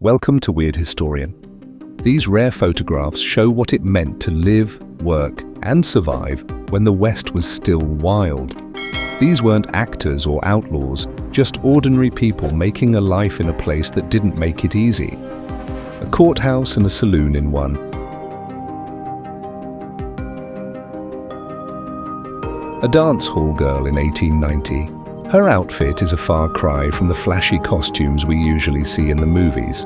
Welcome to Weird Historian. These rare photographs show what it meant to live, work, and survive when the West was still wild. These weren't actors or outlaws, just ordinary people making a life in a place that didn't make it easy. A courthouse and a saloon in one. A dance hall girl in 1890. Her outfit is a far cry from the flashy costumes we usually see in the movies.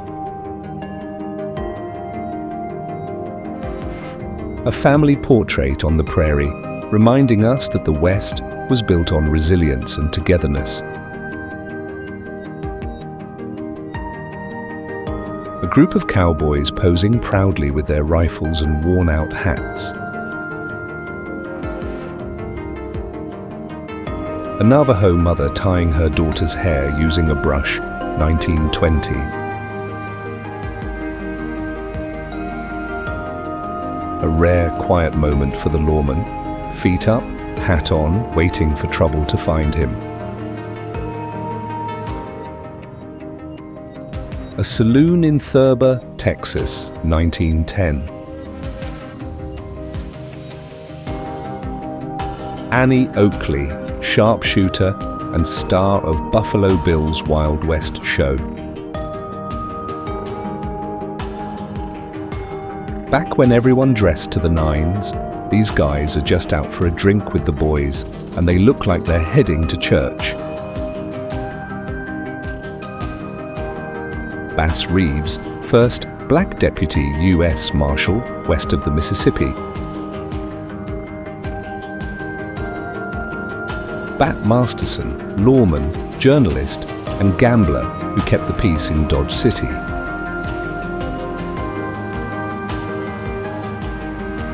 A family portrait on the prairie, reminding us that the West was built on resilience and togetherness. A group of cowboys posing proudly with their rifles and worn-out hats. A Navajo mother tying her daughter's hair using a brush, 1920. A rare, quiet moment for the lawman, feet up, hat on, waiting for trouble to find him. A saloon in Thurber, Texas, 1910. Annie Oakley, sharpshooter and star of Buffalo Bill's Wild West show. Back when everyone dressed to the nines, these guys are just out for a drink with the boys, and they look like they're heading to church. Bass Reeves, first black deputy U.S. Marshal west of the Mississippi. Bat Masterson, lawman, journalist, and gambler who kept the peace in Dodge City.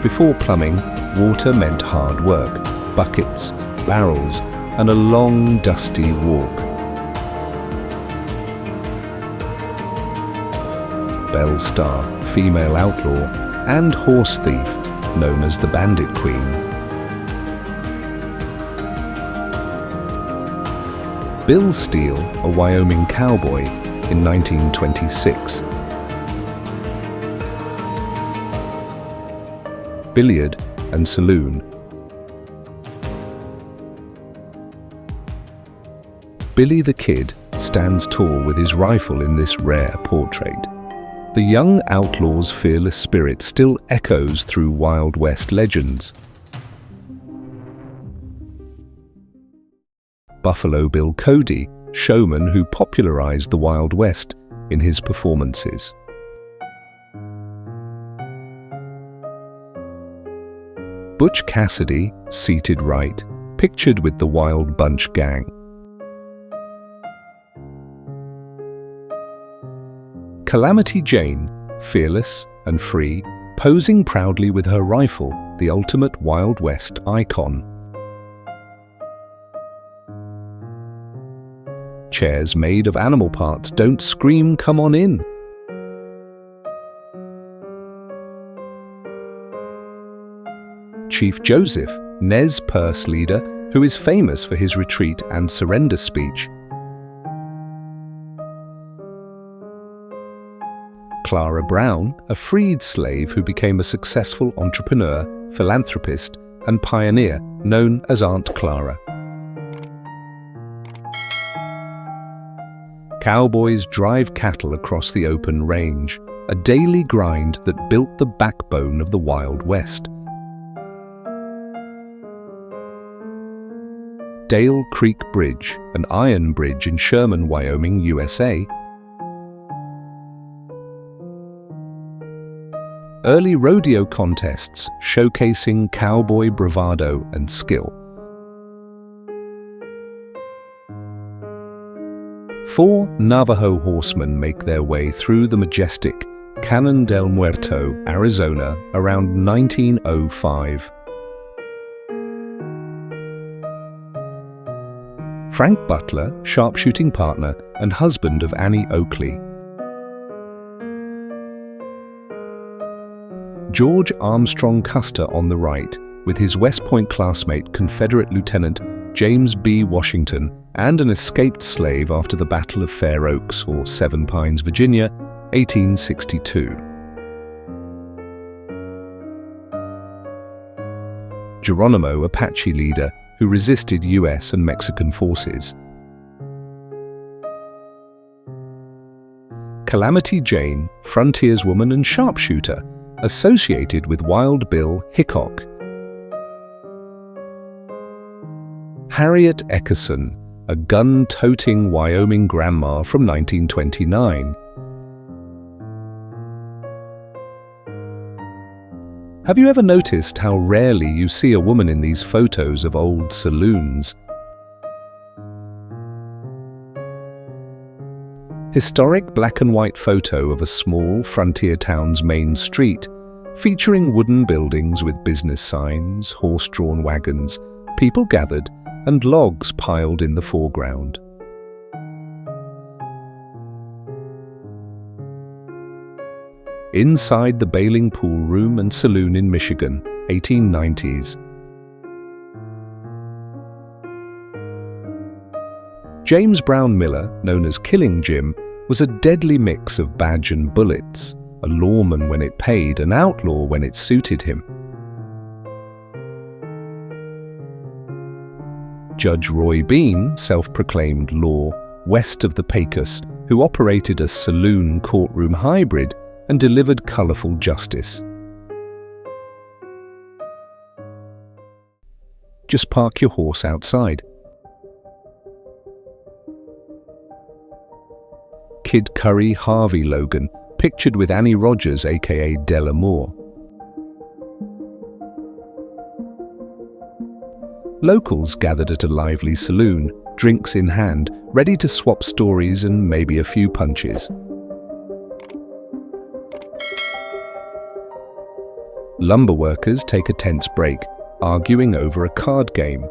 Before plumbing, water meant hard work, buckets, barrels, and a long, dusty walk. Belle Starr, female outlaw, and horse thief, known as the Bandit Queen. Bill Steele, a Wyoming cowboy, in 1926. Billiard and saloon. Billy the Kid stands tall with his rifle in this rare portrait. The young outlaw's fearless spirit still echoes through Wild West legends. Buffalo Bill Cody, showman who popularized the Wild West in his performances. Butch Cassidy, seated right, pictured with the Wild Bunch Gang. Calamity Jane, fearless and free, posing proudly with her rifle, the ultimate Wild West icon. Chairs made of animal parts don't scream, "Come on in." Chief Joseph, Nez Perce leader, who is famous for his retreat and surrender speech. Clara Brown, a freed slave who became a successful entrepreneur, philanthropist, and pioneer, known as Aunt Clara. Cowboys drive cattle across the open range, a daily grind that built the backbone of the Wild West. Dale Creek Bridge, an iron bridge in Sherman, Wyoming, USA. Early rodeo contests showcasing cowboy bravado and skill. 4 Navajo horsemen make their way through the majestic Canon del Muerto, Arizona, around 1905. Frank Butler, sharpshooting partner and husband of Annie Oakley. George Armstrong Custer on the right, with his West Point classmate Confederate Lieutenant James B. Washington and an escaped slave after the Battle of Fair Oaks, or Seven Pines, Virginia, 1862. Geronimo, Apache leader who resisted US and Mexican forces. Calamity Jane, frontierswoman and sharpshooter, associated with Wild Bill Hickok. Harriet Eckerson, a gun-toting Wyoming grandma from 1929. Have you ever noticed how rarely you see a woman in these photos of old saloons? Historic black and white photo of a small frontier town's main street, featuring wooden buildings with business signs, horse-drawn wagons, people gathered, and logs piled in the foreground. Inside the Bailing Pool Room and Saloon in Michigan, 1890s. James Brown Miller, known as Killing Jim, was a deadly mix of badge and bullets, a lawman when it paid, an outlaw when it suited him. Judge Roy Bean, self-proclaimed law, west of the Pecos, who operated a saloon courtroom hybrid and delivered colourful justice. Just park your horse outside. Kid Curry Harvey Logan, pictured with Annie Rogers aka Della Moore. Locals gathered at a lively saloon, drinks in hand, ready to swap stories and maybe a few punches. Lumber workers take a tense break, arguing over a card game.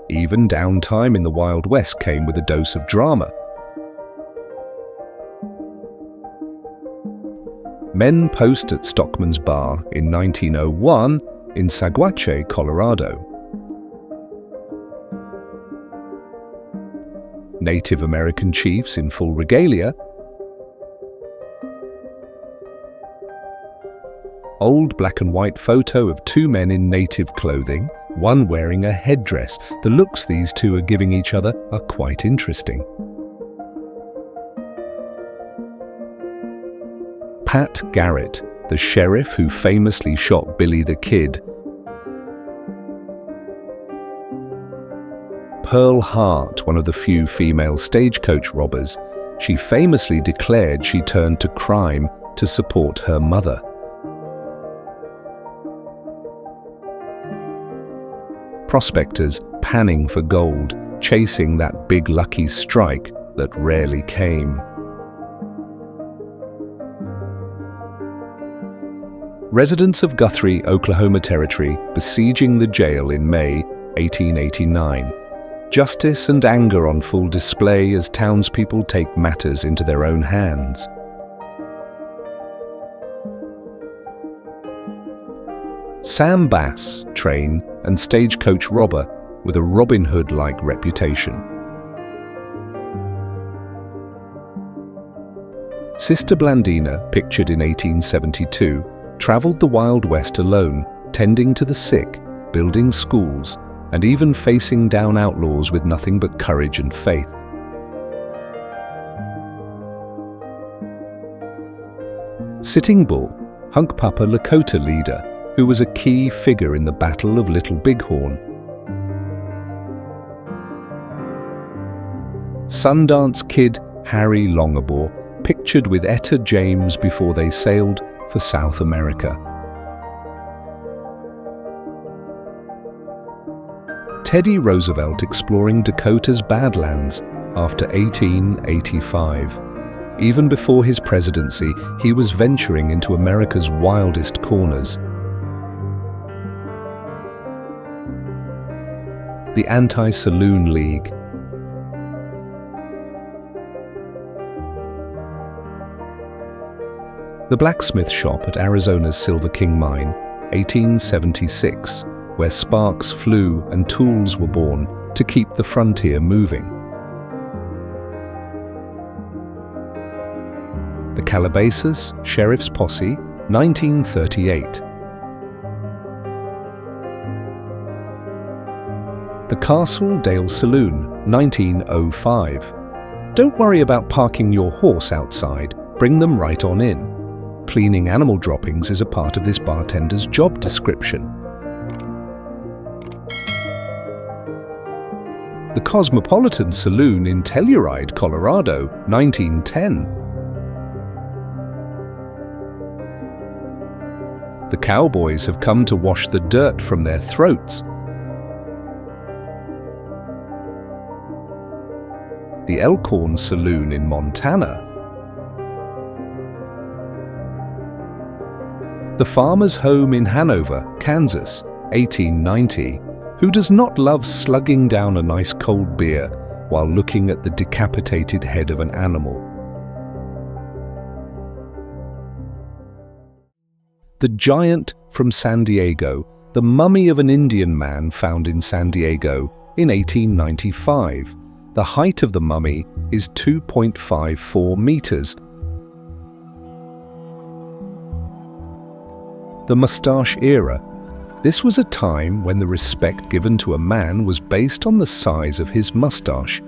Even downtime in the Wild West came with a dose of drama. Men post at Stockman's Bar in 1901 in Saguache, Colorado. Native American chiefs in full regalia. Old black and white photo of two men in native clothing, one wearing a headdress. The looks these two are giving each other are quite interesting. Pat Garrett, the sheriff who famously shot Billy the Kid. Pearl Hart, one of the few female stagecoach robbers. She famously declared she turned to crime to support her mother. Prospectors panning for gold, chasing that big lucky strike that rarely came. Residents of Guthrie, Oklahoma Territory, besieging the jail in May 1889. Justice and anger on full display as townspeople take matters into their own hands. Sam Bass, train and stagecoach robber with a Robin Hood-like reputation. Sister Blandina, pictured in 1872, travelled the Wild West alone, tending to the sick, building schools, and even facing down outlaws with nothing but courage and faith. Sitting Bull, Hunkpapa Lakota leader, who was a key figure in the Battle of Little Bighorn. Sundance Kid Harry Longabore, pictured with Etta James before they sailed for South America. Teddy Roosevelt exploring Dakota's Badlands after 1885. Even before his presidency, he was venturing into America's wildest corners. The Anti-Saloon League. The blacksmith shop at Arizona's Silver King Mine, 1876, where sparks flew and tools were born to keep the frontier moving. The Calabasas Sheriff's Posse, 1938. The Castle Dale Saloon, 1905. Don't worry about parking your horse outside, bring them right on in. Cleaning animal droppings is a part of this bartender's job description. The Cosmopolitan Saloon in Telluride, Colorado, 1910. The cowboys have come to wash the dirt from their throats. The Elkhorn Saloon in Montana. The Farmer's Home in Hanover, Kansas, 1890. Who does not love slugging down a nice cold beer while looking at the decapitated head of an animal? The Giant from San Diego, the mummy of an Indian man found in San Diego in 1895. The height of the mummy is 2.54 meters. The Mustache Era. This was a time when the respect given to a man was based on the size of his mustache.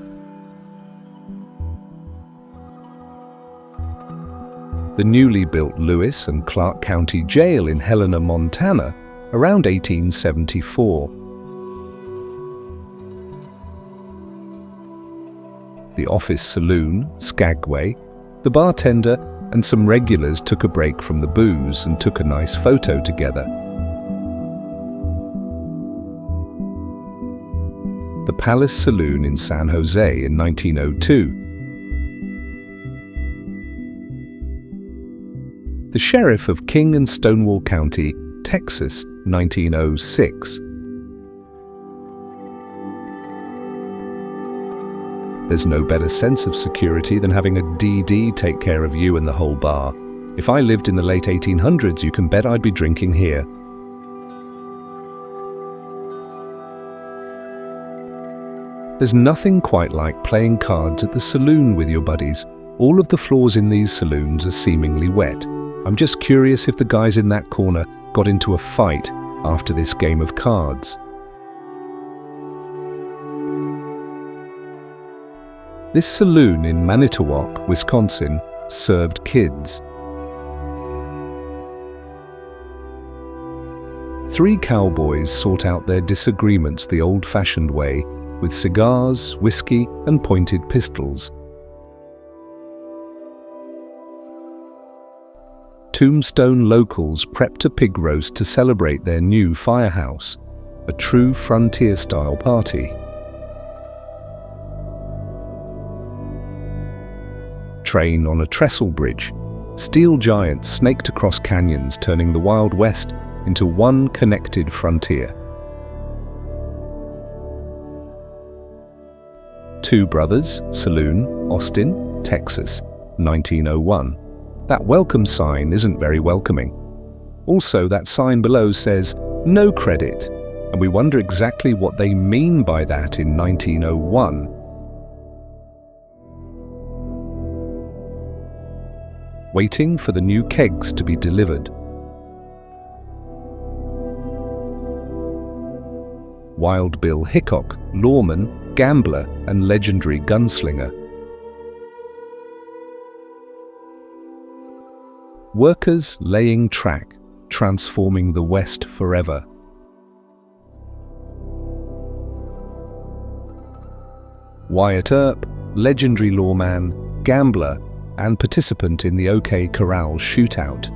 The newly built Lewis and Clark County Jail in Helena, Montana, around 1874. The Office Saloon, Skagway. The bartender and some regulars took a break from the booze and took a nice photo together. The Palace Saloon in San Jose in 1902. The Sheriff of King and Stonewall County, Texas, 1906. There's no better sense of security than having a DD take care of you and the whole bar. If I lived in the late 1800s, you can bet I'd be drinking here. There's nothing quite like playing cards at the saloon with your buddies. All of the floors in these saloons are seemingly wet. I'm just curious if the guys in that corner got into a fight after this game of cards. This saloon in Manitowoc, Wisconsin, served kids. 3 cowboys sought out their disagreements the old-fashioned way, with cigars, whiskey, and pointed pistols. Tombstone locals prepped a pig roast to celebrate their new firehouse, a true frontier-style party. Train on a trestle bridge. Steel giants snaked across canyons, turning the Wild West into one connected frontier. 2 Brothers Saloon, Austin, Texas, 1901. That welcome sign isn't very welcoming. Also, that sign below says, "No credit," and we wonder exactly what they mean by that in 1901. Waiting for the new kegs to be delivered. Wild Bill Hickok, lawman, gambler, and legendary gunslinger. Workers laying track, transforming the West forever. Wyatt Earp, legendary lawman, gambler, and participant in the OK Corral shootout.